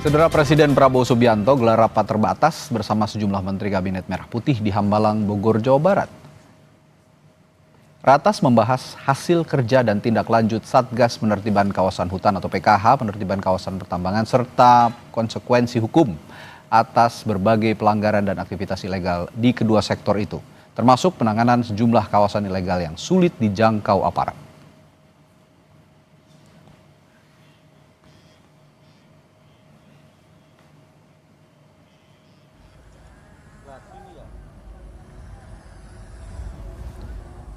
Saudara Presiden Prabowo Subianto gelar rapat terbatas bersama sejumlah Menteri Kabinet Merah Putih di Hambalang, Bogor, Jawa Barat. Ratas membahas hasil kerja dan tindak lanjut Satgas Penertiban Kawasan Hutan atau PKH, penertiban kawasan pertambangan, serta konsekuensi hukum atas berbagai pelanggaran dan aktivitas ilegal di kedua sektor itu, termasuk penanganan sejumlah kawasan ilegal yang sulit dijangkau aparat.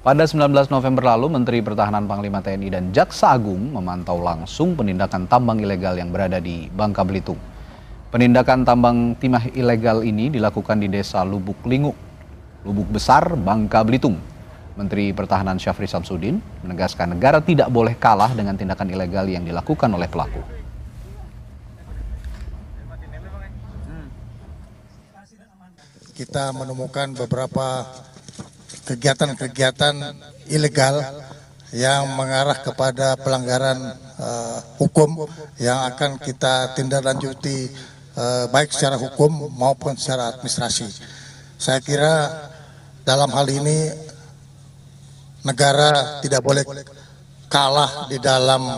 Pada 19 November lalu, Menteri Pertahanan Panglima TNI dan Jaksa Agung memantau langsung penindakan tambang ilegal yang berada di Bangka Belitung. Penindakan tambang timah ilegal ini dilakukan di Desa Lubuk Lingu, Lubuk Besar, Bangka Belitung. Menteri Pertahanan Syafri Samsudin menegaskan negara tidak boleh kalah dengan tindakan ilegal yang dilakukan oleh pelaku. Kita menemukan beberapa kegiatan-kegiatan ilegal yang mengarah kepada pelanggaran hukum yang akan kita tindak lanjuti baik secara hukum maupun secara administrasi. Saya kira dalam hal ini negara tidak boleh kalah di dalam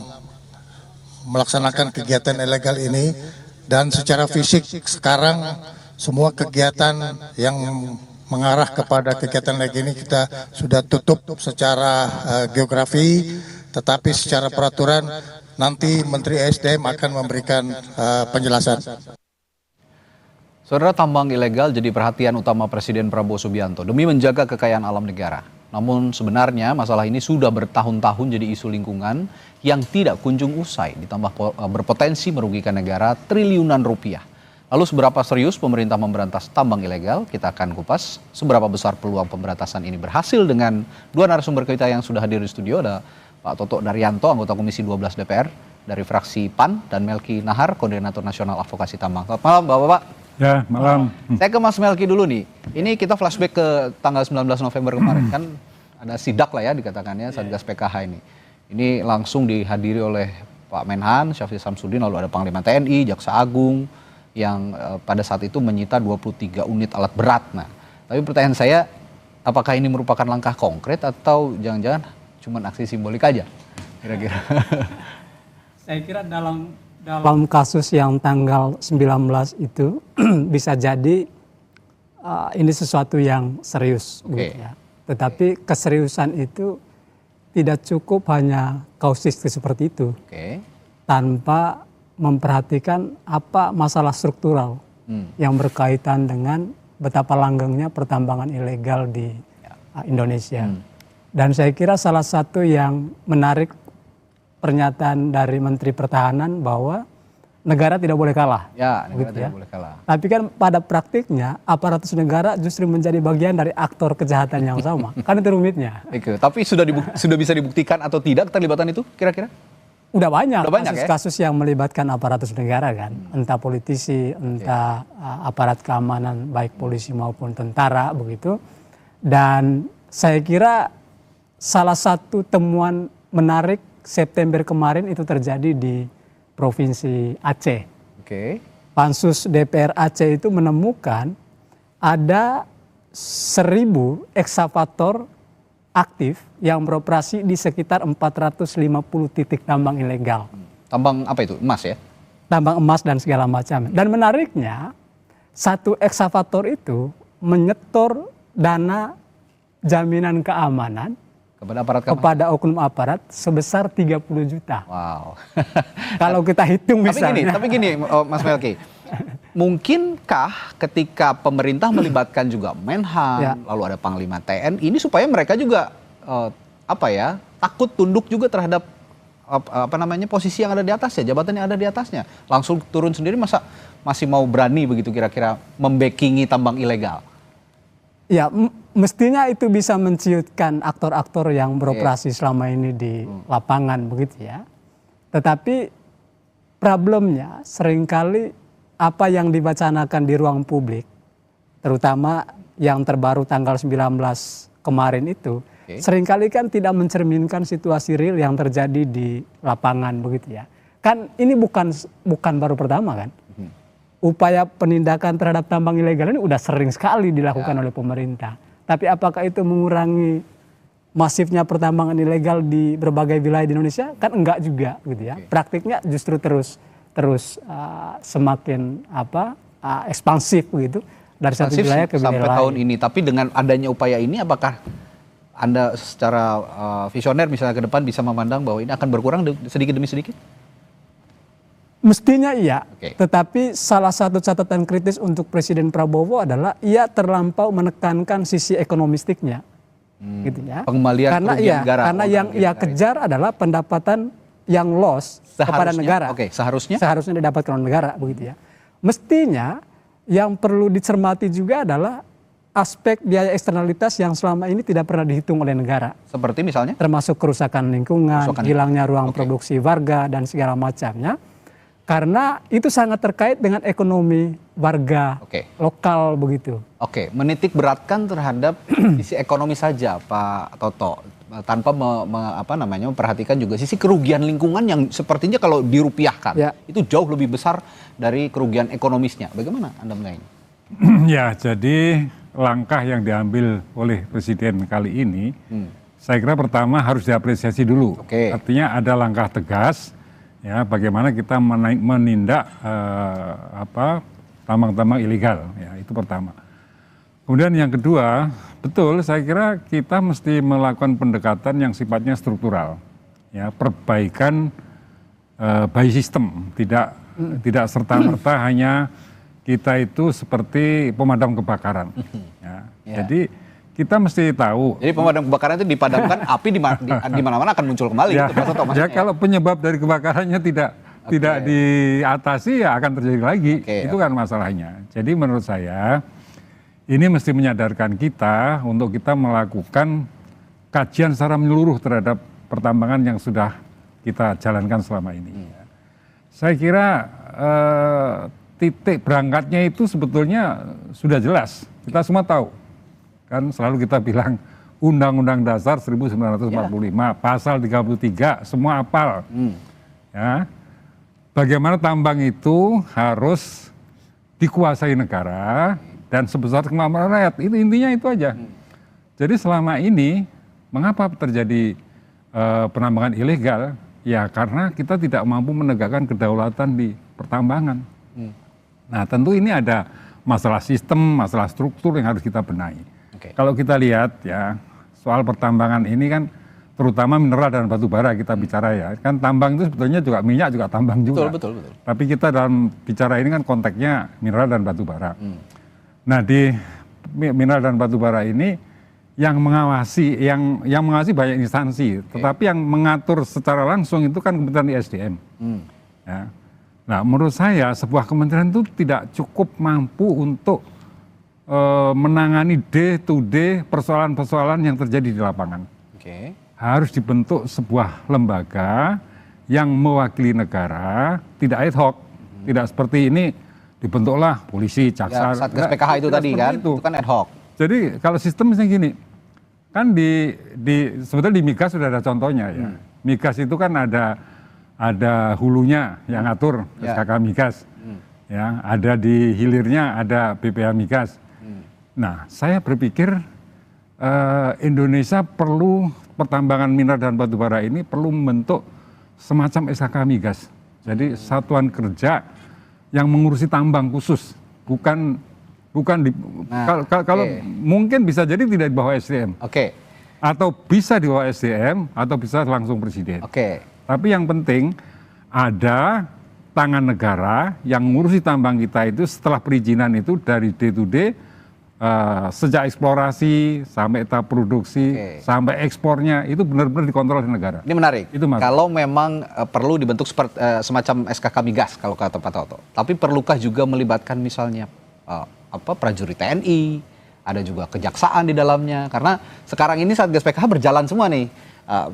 melaksanakan kegiatan ilegal ini, dan secara fisik sekarang semua kegiatan yang mengarah kepada kegiatan lagi ini kita sudah tutup secara geografi, tetapi secara peraturan nanti Menteri ESDM akan memberikan penjelasan. Saudara, tambang ilegal jadi perhatian utama Presiden Prabowo Subianto demi menjaga kekayaan alam negara. Namun sebenarnya masalah ini sudah bertahun-tahun jadi isu lingkungan yang tidak kunjung usai, ditambah berpotensi merugikan negara triliunan rupiah. Lalu seberapa serius pemerintah memberantas tambang ilegal? Kita akan kupas seberapa besar peluang pemberantasan ini berhasil dengan dua narasumber kita yang sudah hadir di studio. Ada Pak Toto Daryanto, anggota Komisi 12 DPR dari fraksi PAN, dan Melki Nahar, Koordinator Nasional Advokasi Tambang. Selamat malam Bapak-Bapak. Ya, malam. Saya ke Mas Melki dulu nih. Ini kita flashback ke tanggal 19 November kemarin. Kan ada sidak lah ya dikatakannya Satgas PKH ini. Ini langsung dihadiri oleh Pak Menhan, Syafri Samsudin, lalu ada Panglima TNI, Jaksa Agung, yang pada saat itu menyita 23 unit alat berat. Nah, tapi pertanyaan saya, apakah ini merupakan langkah konkret atau jangan-jangan cuma aksi simbolik aja kira-kira? Saya kira dalam kasus yang tanggal 19 itu bisa jadi ini sesuatu yang serius. Okay. Ya. Tetapi keseriusan itu tidak cukup hanya kausistik seperti itu. Okay. Tanpa memperhatikan apa masalah struktural yang berkaitan dengan betapa langgengnya pertambangan ilegal di Indonesia. Dan saya kira salah satu yang menarik pernyataan dari Menteri Pertahanan bahwa negara tidak boleh kalah. Ya, negara tidak boleh kalah. Tapi kan pada praktiknya aparatus negara justru menjadi bagian dari aktor kejahatan yang sama. Kan itu rumitnya. Tapi sudah bisa dibuktikan atau tidak keterlibatan itu kira-kira? Udah banyak kasus kasus yang melibatkan aparatus negara kan, entah politisi, entah aparat keamanan baik polisi maupun tentara begitu. Dan saya kira salah satu temuan menarik September kemarin itu terjadi di Provinsi Aceh. Pansus DPR Aceh itu menemukan ada 1.000 ekskavator aktif yang beroperasi di sekitar 450 titik tambang ilegal. Tambang apa itu? Emas ya? Tambang emas dan segala macam. Dan menariknya, satu ekskavator itu menyetor dana jaminan keamanan kepada oknum aparat sebesar 30 juta. Wow. Kalau kita hitung misalnya. Tapi gini Mas Melki, mungkinkah ketika pemerintah melibatkan juga Menhan, lalu ada Panglima TNI, ini supaya mereka juga takut tunduk juga terhadap posisi yang ada di atasnya, jabatan yang ada di atasnya, langsung turun sendiri, masa masih mau berani begitu kira-kira membackingi tambang ilegal? Ya, mestinya itu bisa menciutkan aktor-aktor yang beroperasi selama ini di lapangan begitu ya. Tetapi problemnya seringkali apa yang dibacanakan di ruang publik, terutama yang terbaru tanggal 19 kemarin itu, seringkali kan tidak mencerminkan situasi real yang terjadi di lapangan begitu ya. Kan ini bukan baru pertama kan. upaya penindakan terhadap tambang ilegal ini udah sering sekali dilakukan oleh pemerintah. Tapi apakah itu mengurangi masifnya pertambangan ilegal di berbagai wilayah di Indonesia? Kan enggak juga gitu ya. Praktiknya justru terus semakin ekspansif begitu dari satu wilayah ke wilayah sampai lain. tahun ini. Tapi dengan adanya upaya ini, apakah Anda secara visioner misalnya ke depan bisa memandang bahwa ini akan berkurang sedikit demi sedikit? Mestinya iya, Oke. tetapi salah satu catatan kritis untuk Presiden Prabowo adalah ia terlampau menekankan sisi ekonomistiknya, gitu ya. Pengembalian kerugian negara. Karena yang ia kejar adalah pendapatan yang loss kepada negara. Oke, seharusnya Seharusnya didapatkan oleh negara, begitu ya. Mestinya yang perlu dicermati juga adalah aspek biaya eksternalitas yang selama ini tidak pernah dihitung oleh negara, seperti misalnya termasuk kerusakan lingkungan, Kerusakan hilangnya ruang produksi warga dan segala macamnya. Karena itu sangat terkait dengan ekonomi warga lokal begitu. Oke, menitik beratkan terhadap sisi ekonomi saja, Pak Toto, tanpa memperhatikan juga sisi kerugian lingkungan yang sepertinya kalau dirupiahkan itu jauh lebih besar dari kerugian ekonomisnya. Bagaimana Anda melihat ini? Ya, jadi langkah yang diambil oleh Presiden kali ini, saya kira pertama harus diapresiasi dulu. Artinya ada langkah tegas. Ya, bagaimana kita menindak tambang-tambang ilegal, ya itu pertama. Kemudian yang kedua, betul saya kira kita mesti melakukan pendekatan yang sifatnya struktural, ya perbaikan by system, tidak serta-merta hanya kita itu seperti pemadam kebakaran. Ya. Jadi kita mesti tahu. Jadi pemadam kebakaran itu dipadamkan, api di mana-mana akan muncul kembali. Ya, gitu, Pak Toto, ya kalau penyebab dari kebakarannya tidak diatasi ya akan terjadi lagi. Itu kan masalahnya. Jadi menurut saya ini mesti menyadarkan kita untuk kita melakukan kajian secara menyeluruh terhadap pertambangan yang sudah kita jalankan selama ini. Saya kira titik berangkatnya itu sebetulnya sudah jelas. Kita semua tahu. Kan selalu kita bilang Undang-Undang Dasar 1945, pasal 33, semua hafal. Ya. Bagaimana tambang itu harus dikuasai negara dan sebesar kemampuan rakyat. Itu intinya itu aja. Jadi selama ini mengapa terjadi penambangan ilegal? Ya karena kita tidak mampu menegakkan kedaulatan di pertambangan. Nah tentu ini ada masalah sistem, masalah struktur yang harus kita benahi. Kalau kita lihat ya soal pertambangan ini kan terutama mineral dan batu bara kita bicara ya. Kan tambang itu sebetulnya juga minyak juga tambang juga. Betul. Tapi kita dalam bicara ini kan konteksnya mineral dan batu bara. Nah di mineral dan batu bara ini yang mengawasi banyak instansi, tetapi yang mengatur secara langsung itu kan Kementerian ISDM. Ya. Nah menurut saya sebuah kementerian itu tidak cukup mampu untuk menangani day to day persoalan-persoalan yang terjadi di lapangan. Harus dibentuk sebuah lembaga yang mewakili negara, tidak ad hoc, tidak seperti ini dibentuklah polisi, jaksa. Satgas PKH itu tadi kan, itu kan ad hoc. Jadi kalau sistem misalnya gini, kan sebetulnya di migas sudah ada contohnya ya. Migas itu kan ada hulunya yang ngatur SKK migas, ya ada di hilirnya ada BPH migas. Nah, saya berpikir Indonesia perlu pertambangan mineral dan batu bara ini perlu membentuk semacam SKK migas. Jadi satuan kerja yang mengurusi tambang khusus, bukan kalau mungkin bisa jadi tidak di bawah SDM. Atau bisa di bawah SDM atau bisa langsung presiden. Tapi yang penting ada tangan negara yang mengurusi tambang kita itu setelah perizinan itu dari day to day. Sejak eksplorasi sampai tahap produksi sampai ekspornya itu benar-benar dikontrol oleh negara. Ini menarik. Itu kalau memang perlu dibentuk semacam SKK migas kalau kata Pak Toto. Tapi perlukah juga melibatkan misalnya prajurit TNI, ada juga kejaksaan di dalamnya. Karena sekarang ini Satgas PKH berjalan semua nih.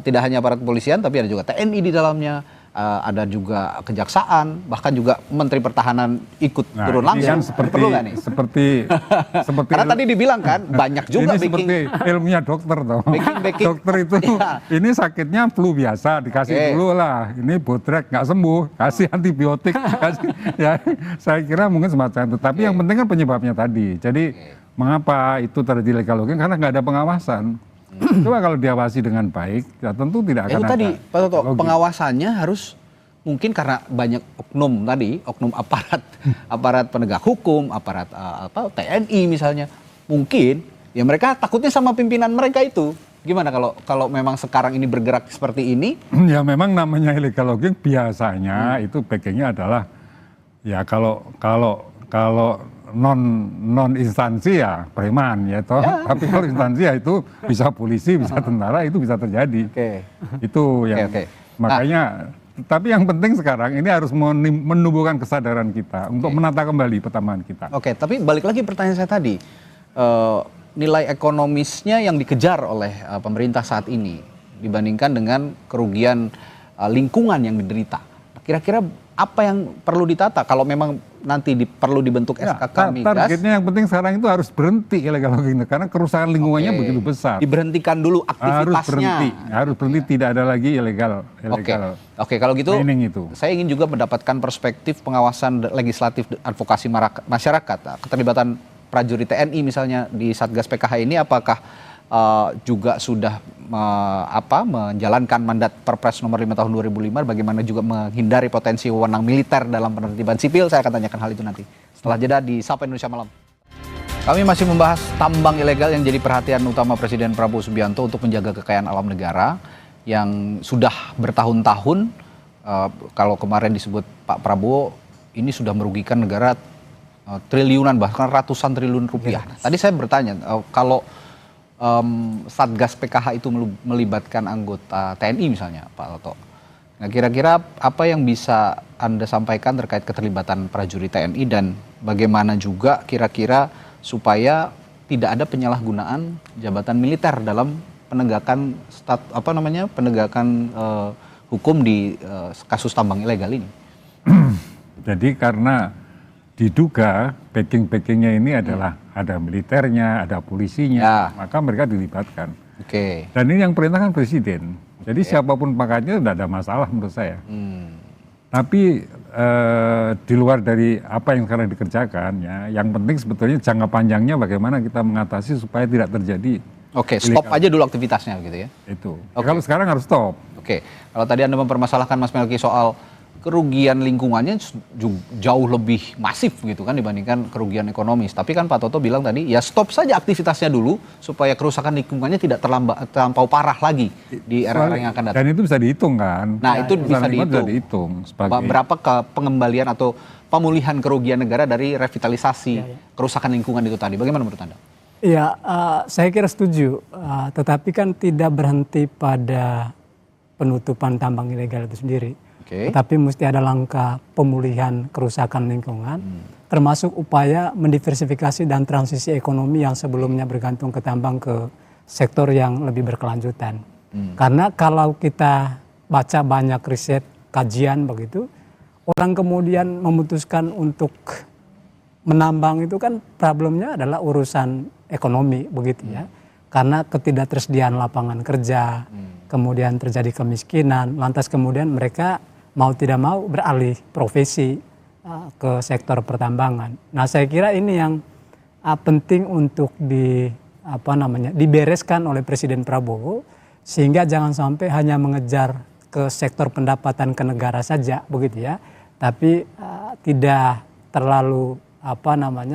Tidak hanya aparat kepolisian tapi ada juga TNI di dalamnya. ada juga kejaksaan, bahkan juga Menteri Pertahanan ikut turun ini langsung. kan seperti, Perlu nggak nih? seperti Karena tadi dibilang kan banyak juga ini seperti ilmunya dokter toh. Dokter itu ini sakitnya flu biasa dikasih dulu lah. Ini botrek nggak sembuh, kasih antibiotik, kasih ya. Saya kira mungkin semacam itu. Tapi yang penting kan penyebabnya tadi. Jadi mengapa itu terjadi illegal logging? Karena nggak ada pengawasan. Coba kalau diawasi dengan baik, ya tentu tidak akan itu ada. tadi Pak Toto, logging. pengawasannya harus mungkin karena banyak oknum tadi, oknum aparat penegak hukum, aparat TNI misalnya, mungkin ya mereka takutnya sama pimpinan mereka itu. Gimana kalau memang sekarang ini bergerak seperti ini? Ya memang namanya illegal logging biasanya itu backingnya adalah ya kalau non instansi ya preman ya toh. Tapi kalau instansi ya itu bisa polisi, bisa tentara, itu bisa terjadi. Itu yang makanya. Tapi yang penting sekarang ini harus menumbuhkan kesadaran kita untuk menata kembali pertamanan kita. Oke, tapi balik lagi pertanyaan saya tadi, nilai ekonomisnya yang dikejar oleh pemerintah saat ini dibandingkan dengan kerugian lingkungan yang diderita. Kira-kira apa yang perlu ditata kalau memang nanti perlu dibentuk SKK migas? Targetnya yang penting sekarang itu harus berhenti illegal logging karena kerusakan lingkungannya begitu besar. Diberhentikan dulu aktivitasnya. Harus berhenti, tidak ada lagi illegal. Oke, kalau gitu mining itu. Saya ingin juga mendapatkan perspektif pengawasan legislatif advokasi masyarakat, keterlibatan prajurit TNI misalnya di Satgas PKH ini, apakah juga sudah menjalankan mandat Perpres nomor 5 tahun 2005, bagaimana juga menghindari potensi wewenang militer dalam penertiban sipil. Saya akan tanyakan hal itu nanti setelah jeda di Sapa Indonesia Malam. Kami masih membahas tambang ilegal yang jadi perhatian utama Presiden Prabowo Subianto untuk menjaga kekayaan alam negara yang sudah bertahun-tahun. Kalau kemarin disebut Pak Prabowo, ini sudah merugikan negara triliunan, bahkan ratusan triliun rupiah. Tadi saya bertanya, kalau Satgas PKH itu melibatkan anggota TNI misalnya, Pak Toto. Nah, kira-kira apa yang bisa Anda sampaikan terkait keterlibatan prajurit TNI dan bagaimana juga kira-kira supaya tidak ada penyalahgunaan jabatan militer dalam penegakan penegakan hukum di kasus tambang ilegal ini? Jadi karena diduga backing-backingnya ini adalah ada militernya, ada polisinya, maka mereka dilibatkan. Dan ini yang perintahkan presiden. Jadi siapapun pangkatnya tidak ada masalah menurut saya. Tapi di luar dari apa yang sekarang dikerjakan, ya, yang penting sebetulnya jangka panjangnya bagaimana kita mengatasi supaya tidak terjadi. Stop aja dulu aktivitasnya gitu ya. Itu. Kalau sekarang harus stop. Kalau tadi Anda mempermasalahkan Mas Melki soal kerugian lingkungannya jauh lebih masif gitu kan dibandingkan kerugian ekonomis. Tapi kan Pak Toto bilang tadi ya stop saja aktivitasnya dulu supaya kerusakan lingkungannya tidak terlampau parah lagi di era yang akan datang. Dan itu bisa dihitung kan. Nah, itu bisa dihitung. Berapa pengembalian atau pemulihan kerugian negara dari revitalisasi kerusakan lingkungan itu tadi. Bagaimana menurut Anda? Ya, saya kira setuju. Tetapi kan tidak berhenti pada penutupan tambang ilegal itu sendiri. Tapi mesti ada langkah pemulihan kerusakan lingkungan, termasuk upaya mendiversifikasi dan transisi ekonomi yang sebelumnya bergantung ke tambang ke sektor yang lebih berkelanjutan. Karena kalau kita baca banyak riset, kajian begitu, orang kemudian memutuskan untuk menambang itu kan problemnya adalah urusan ekonomi begitu ya. Karena ketidaktersediaan lapangan kerja, kemudian terjadi kemiskinan, lantas kemudian mereka mau tidak mau beralih profesi ke sektor pertambangan. Nah, saya kira ini yang penting untuk dibereskan oleh Presiden Prabowo sehingga jangan sampai hanya mengejar ke sektor pendapatan ke negara saja begitu ya, tapi tidak terlalu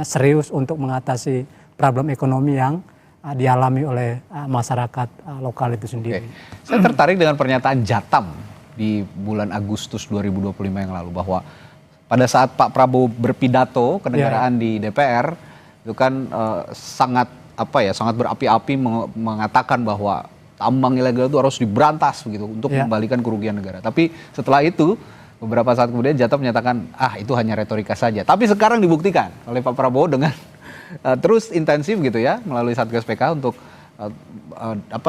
serius untuk mengatasi problem ekonomi yang dialami oleh masyarakat lokal itu sendiri. Saya tertarik dengan pernyataan Jatam di bulan Agustus 2025 yang lalu bahwa pada saat Pak Prabowo berpidato kenegaraan di DPR itu kan sangat berapi-api mengatakan bahwa tambang ilegal itu harus diberantas begitu untuk mengembalikan kerugian negara. Tapi setelah itu beberapa saat kemudian Jatam menyatakan itu hanya retorika saja. Tapi sekarang dibuktikan oleh Pak Prabowo dengan terus intensif gitu ya melalui Satgas PK untuk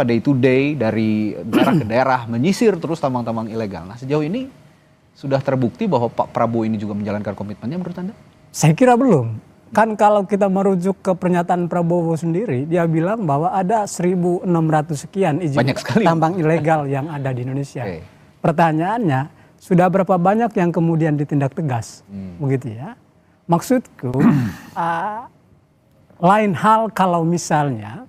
day to day dari daerah ke daerah menyisir terus tambang-tambang ilegal. Nah, sejauh ini sudah terbukti bahwa Pak Prabowo ini juga menjalankan komitmennya menurut Anda? Saya kira belum. Kan kalau kita merujuk ke pernyataan Prabowo sendiri, dia bilang bahwa ada 1.600 sekian izin Banyak sekali. tambang ilegal yang ada di Indonesia. Oke. Pertanyaannya, sudah berapa banyak yang kemudian ditindak tegas? Begitu ya. Maksudku, lain hal kalau misalnya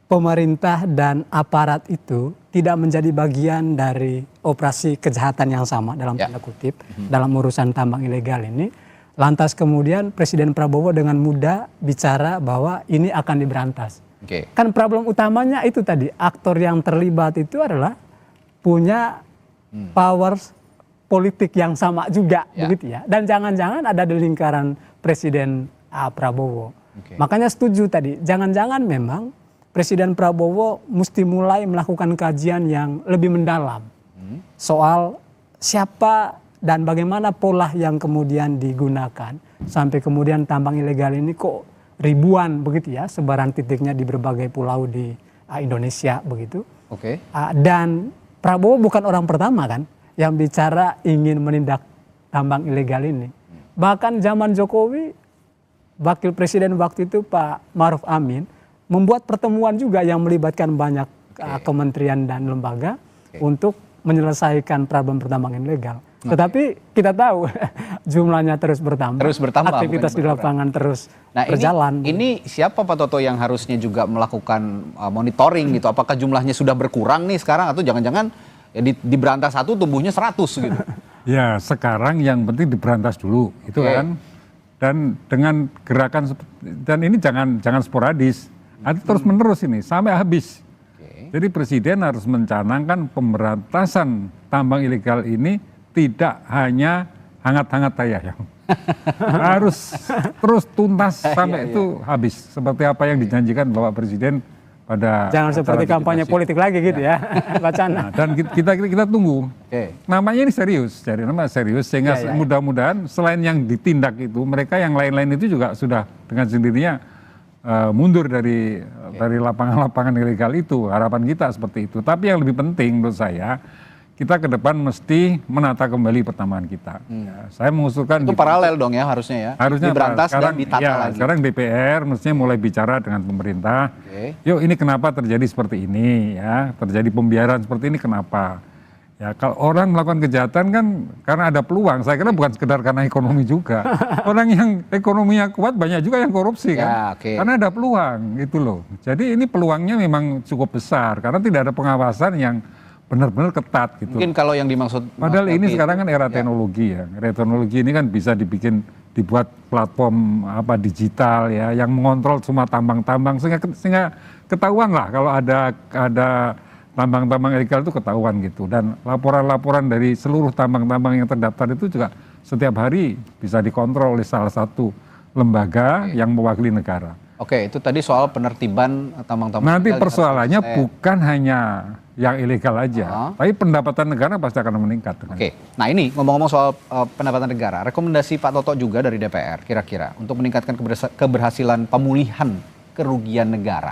pemerintah dan aparat itu tidak menjadi bagian dari operasi kejahatan yang sama dalam tanda kutip dalam urusan tambang ilegal ini, lantas kemudian Presiden Prabowo dengan mudah bicara bahwa ini akan diberantas. Oke. Kan problem utamanya itu tadi, aktor yang terlibat itu adalah punya power politik yang sama juga, begitu ya. Dan jangan-jangan ada di lingkaran Presiden Prabowo. Oke. Makanya setuju tadi, jangan-jangan memang Presiden Prabowo mesti mulai melakukan kajian yang lebih mendalam soal siapa dan bagaimana pola yang kemudian digunakan sampai kemudian tambang ilegal ini kok ribuan begitu ya, sebaran titiknya di berbagai pulau di Indonesia begitu. Oke. Dan Prabowo bukan orang pertama kan yang bicara ingin menindak tambang ilegal ini. Bahkan zaman Jokowi, Wakil Presiden waktu itu Pak Maruf Amin membuat pertemuan juga yang melibatkan banyak kementerian dan lembaga untuk menyelesaikan problem pertambangan ilegal. Tetapi kita tahu jumlahnya terus bertambah. Terus bertambah, aktivitas bukan di lapangan terus Nah berjalan. ini siapa Pak Toto yang harusnya juga melakukan monitoring gitu? Apakah jumlahnya sudah berkurang nih sekarang atau jangan-jangan ya diberantas satu tumbuhnya 100 gitu? Ya sekarang yang penting diberantas dulu, itu kan. Dan dengan gerakan dan ini jangan sporadis, nanti terus menerus ini sampai habis. Jadi Presiden harus mencanangkan pemberantasan tambang ilegal ini tidak hanya hangat-hangat tayang. Harus terus tuntas sampai itu habis. Seperti apa yang dijanjikan Bapak Presiden pada Jangan seperti kampanye politik lagi gitu ya, Wacana. Nah, dan kita tunggu. Namanya ini serius, jadi nama serius sehingga mudah-mudahan selain yang ditindak itu, mereka yang lain-lain itu juga sudah dengan sendirinya mundur dari lapangan-lapangan ilegal itu. Harapan kita seperti itu. Tapi yang lebih penting menurut saya, kita ke depan mesti menata kembali pertambangan kita. Ya, saya mengusulkan itu paralel dong ya harusnya ya. Harusnya diberantas sekarang, dan ditata lagi. Sekarang DPR mestinya mulai bicara dengan pemerintah. Yuk ini kenapa terjadi seperti ini ya, terjadi pembiaran seperti ini kenapa? Ya kalau orang melakukan kejahatan kan karena ada peluang. Saya kira bukan sekedar karena ekonomi juga. Orang yang ekonominya kuat banyak juga yang korupsi kan. Karena ada peluang gitu loh. Jadi ini peluangnya memang cukup besar karena tidak ada pengawasan yang benar-benar ketat gitu. Mungkin kalau yang dimaksud padahal ini sekarang kan era teknologi ya. Era teknologi ini kan bisa dibuat platform digital ya yang mengontrol semua tambang-tambang sehingga ketahuan lah kalau ada tambang-tambang ilegal itu ketahuan gitu. Dan laporan-laporan dari seluruh tambang-tambang yang terdaftar itu juga setiap hari bisa dikontrol oleh salah satu lembaga yang mewakili negara. Oke, itu tadi soal penertiban tambang-tambang. Nanti persoalannya bukan hanya yang ilegal aja, tapi pendapatan negara pasti akan meningkat. Oke, nah ini ngomong-ngomong soal pendapatan negara, rekomendasi Pak Toto juga dari DPR kira-kira untuk meningkatkan keberhasilan pemulihan kerugian negara.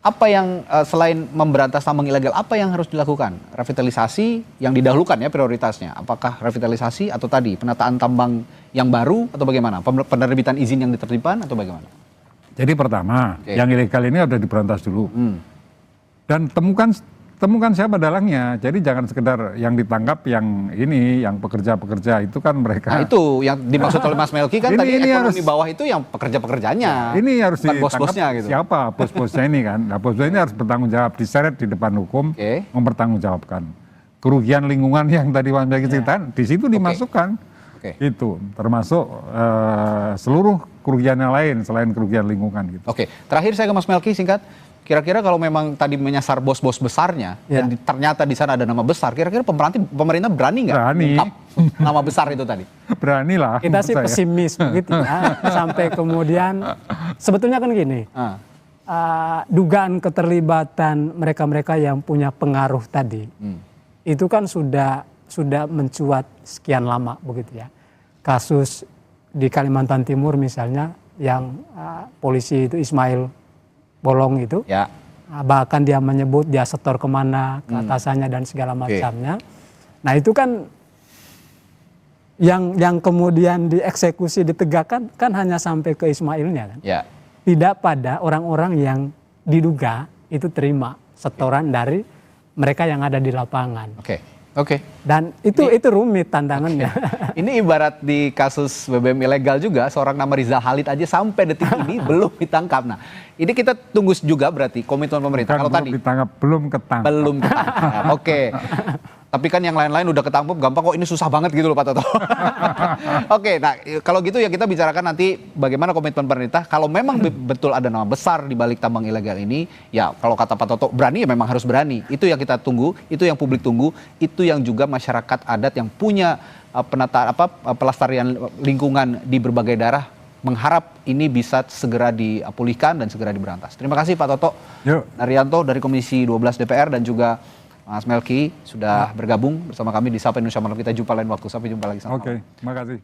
Apa yang selain memberantas tambang ilegal, apa yang harus dilakukan? Revitalisasi yang didahulukan ya prioritasnya. Apakah revitalisasi atau tadi penataan tambang yang baru atau bagaimana? Penerbitan izin yang ditertibkan atau bagaimana? Jadi pertama, yang ilegal ini harus diberantas dulu. Dan temukan siapa dalangnya. Jadi jangan sekedar yang ditangkap yang ini, yang pekerja-pekerja itu kan mereka. Nah itu yang dimaksud oleh Mas Melki kan tadi ekonomi bawah itu yang pekerja-pekerjanya. Ini harus ditangkap bos-bosnya gitu. Siapa bos-bosnya ini kan. Nah bos-bosnya ini harus bertanggung jawab, diseret di depan hukum, mempertanggungjawabkan. Kerugian lingkungan yang tadi Mas Melki ceritakan, di situ dimasukkan. Itu termasuk seluruh kerugian yang lain selain kerugian lingkungan gitu. Oke, terakhir saya ke Mas Melki singkat. Kira-kira kalau memang tadi menyasar bos-bos besarnya dan ternyata di sana ada nama besar, kira-kira pemerintah berani nggak mengungkap nama besar itu tadi? Berani lah. Kita sih pesimis begitu ya. Sampai kemudian sebetulnya kan gini, dugaan keterlibatan mereka-mereka yang punya pengaruh tadi, itu kan sudah mencuat sekian lama begitu ya. Kasus di Kalimantan Timur misalnya yang polisi itu Ismail Bolong itu, bahkan dia menyebut dia setor kemana ke atasannya dan segala macamnya. Nah itu kan yang kemudian dieksekusi, ditegakkan kan hanya sampai ke Ismailnya kan. Ya. Tidak pada orang-orang yang diduga itu terima setoran dari mereka yang ada di lapangan. Oke. Dan itu rumit tantangannya. Ini ibarat di kasus BBM ilegal juga, seorang nama Rizal Khalid aja sampai detik ini belum ditangkap. Nah, ini kita tunggu juga berarti komitmen pemerintah. Kalau tadi belum ketangkap. Belum ketangkap. Oke. Tapi kan yang lain-lain udah ketangkep gampang kok, ini susah banget gitu loh Pak Toto. Oke, nah kalau gitu ya kita bicarakan nanti bagaimana komitmen pemerintah. Kalau memang betul ada nama besar di balik tambang ilegal ini, ya kalau kata Pak Toto berani ya memang harus berani. Itu yang kita tunggu, itu yang publik tunggu, itu yang juga masyarakat adat yang punya pelestarian lingkungan di berbagai daerah mengharap ini bisa segera dipulihkan dan segera diberantas. Terima kasih Pak Toto Naryanto dari Komisi 12 DPR dan juga Mas Melki sudah bergabung bersama kami di Sapa Indonesia Malam. Kita jumpa lain waktu. Sampai jumpa lagi. Oke, terima kasih.